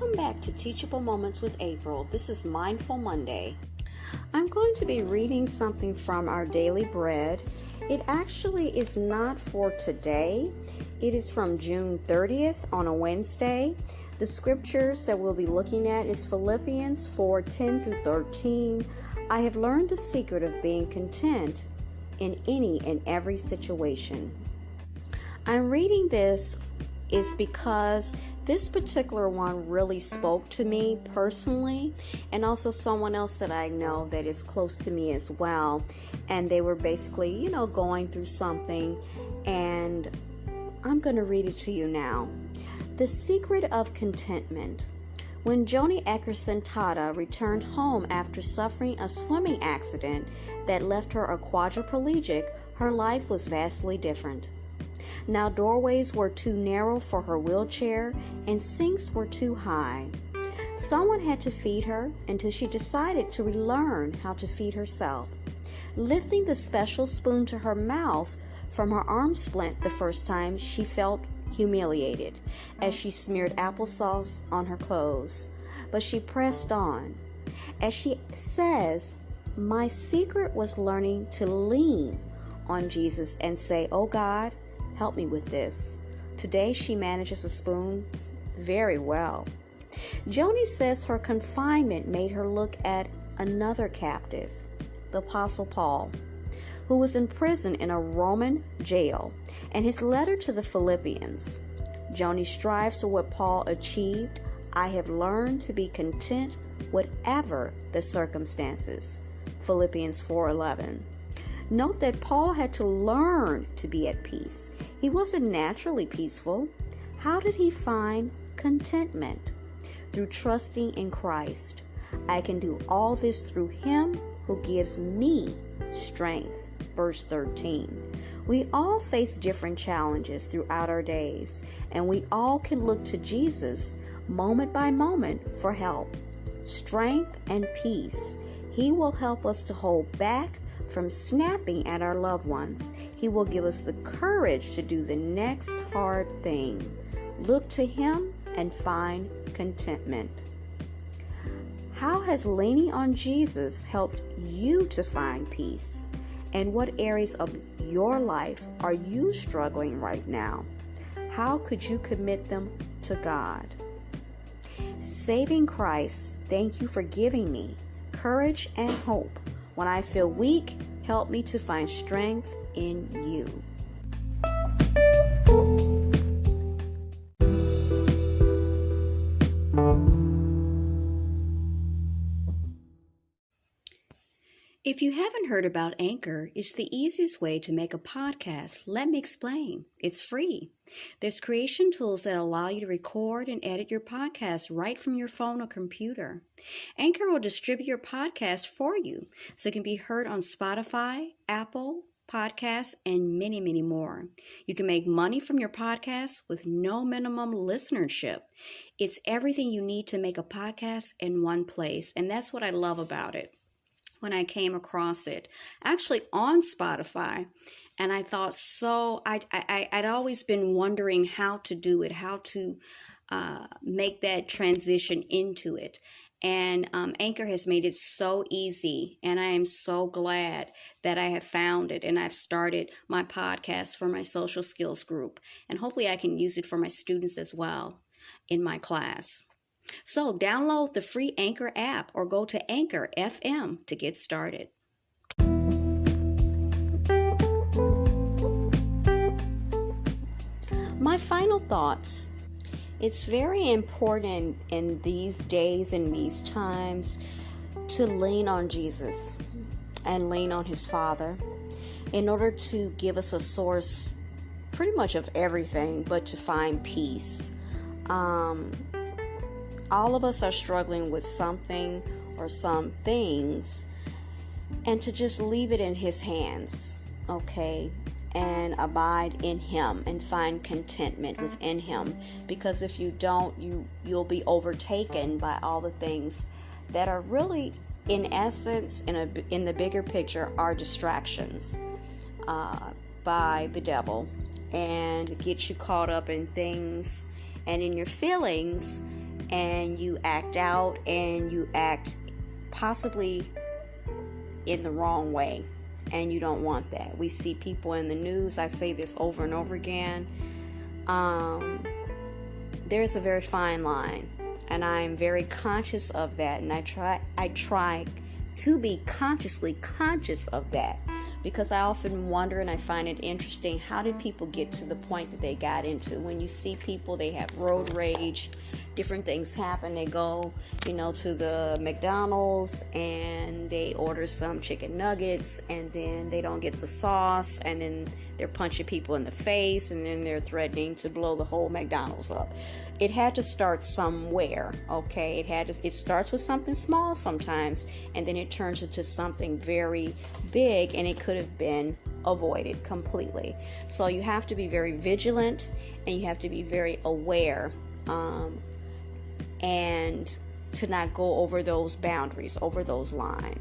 Welcome back to Teachable Moments with April. This is Mindful Monday. I'm going to be reading something from our daily bread. It actually is not for today. It is from June 30th on a Wednesday. The scriptures that we'll be looking at is Philippians 4:10 through 13. I have learned the secret of being content in any and every situation. I'm reading this is because this particular one really spoke to me personally, and also someone else that I know that is close to me as well. And they were basically, going through something, and I'm going to read it to you now. The secret of contentment. When Joni Eckerson Tada returned home after suffering a swimming accident that left her a quadriplegic, her life was vastly different. Now doorways were too narrow for her wheelchair and sinks were too high. Someone had to feed her until she decided to relearn how to feed herself. Lifting the special spoon to her mouth from her arm splint the first time, she felt humiliated as she smeared applesauce on her clothes. But she pressed on. As she says, my secret was learning to lean on Jesus and say, "Oh God, help me with this." Today she manages a spoon very well. Joni says her confinement made her look at another captive, the Apostle Paul, who was in prison in a Roman jail, and his letter to the Philippians. Joni strives for what Paul achieved. I have learned to be content whatever the circumstances. Philippians 4:11. Note that Paul had to learn to be at peace. He wasn't naturally peaceful. How did he find contentment? Through trusting in Christ. I can do all this through him who gives me strength. Verse 13. We all face different challenges throughout our days, and we all can look to Jesus moment by moment for help, strength, and peace. He will help us to hold back from snapping at our loved ones. He will give us the courage to do the next hard thing. Look to him and find contentment. How has leaning on Jesus helped you to find peace? And what areas of your life are you struggling right now? How could you commit them to God? Saving Christ, thank you for giving me courage and hope. When I feel weak, help me to find strength in you. If you haven't heard about Anchor, it's the easiest way to make a podcast. Let me explain. It's free. There's creation tools that allow you to record and edit your podcast right from your phone or computer. Anchor will distribute your podcast for you so it can be heard on Spotify, Apple Podcasts, and many, many more. You can make money from your podcast with no minimum listenership. It's everything you need to make a podcast in one place, and that's what I love about it. When I came across it, actually on Spotify, and I thought I'd always been wondering how to do it, how to make that transition into it. And Anchor has made it so easy, and I am so glad that I have found it, and I've started my podcast for my social skills group, and hopefully I can use it for my students as well in my class. So download the free Anchor app or go to Anchor FM to get started. My final thoughts. It's very important in these days and these times to lean on Jesus and lean on his Father in order to give us a source pretty much of everything, but to find peace. All of us are struggling with something or some things, and to just leave it in his hands, okay? And abide in him and find contentment within him, because if you don't, you'll be overtaken by all the things that are really, in essence, in the bigger picture, are distractions by the devil, and get you caught up in things and in your feelings and you act out and you act possibly in the wrong way, and you don't want that. We see people in the news, I say this over and over again, there's a very fine line, and I'm very conscious of that, and I try to be consciously conscious of that, because I often wonder, and I find it interesting, how did people get to the point that they got into? When you see people, they have road rage, different things happen. They go, to the McDonald's and they order some chicken nuggets, and then they don't get the sauce, and then they're punching people in the face, and then they're threatening to blow the whole McDonald's up. It had to start somewhere, okay? It starts with something small sometimes, and then it turns into something very big, and it could have been avoided completely. So you have to be very vigilant, and you have to be very aware, and to not go over those boundaries, over those lines.